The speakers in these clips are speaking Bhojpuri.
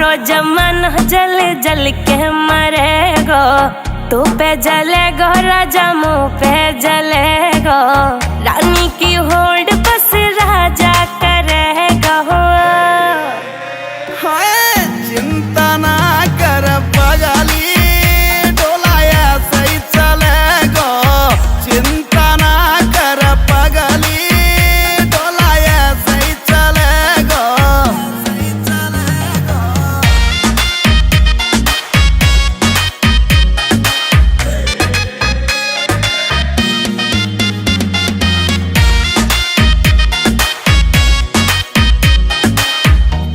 सारो जमाना जल जल के मरेगो। तू पे जलेगो राजा मुँह पे जलेगो। रानी की होड़ बस राजा करेगा। चिंता ना कर पगली, डोलाया सही चलेगो। चिंता ना कर पगली, डोलाया सही चलेगो।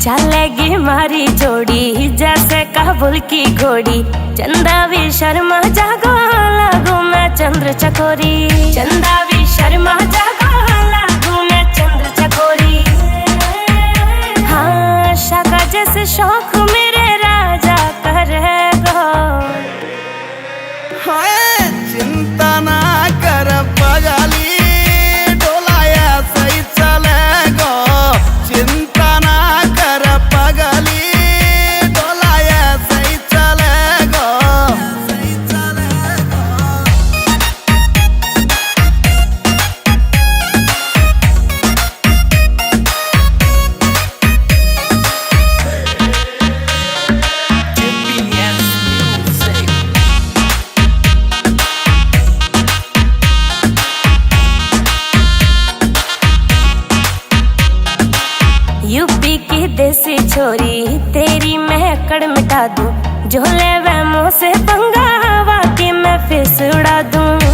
चलेगी मारी जोड़ी जैसे काबुल की घोड़ी। चंदा भी शर्मा जागो लागू मैं चंद्र चकोरी। चंदा भी शर्मा जागो लागू मैं चंद्र चकोरी। हाँ शाका जैसे शौक मेरे राजा करेगो। चिंता ना कर पगली, डोलाया सही चलेगो। चिंता ना कर पगली, डोलाया सही चलेगो। यूपी की देसी छोरी तेरी महकड़ मिटा दूं। झोले वे मुँह से पंगा हवा की मैं फिस उड़ा दूं।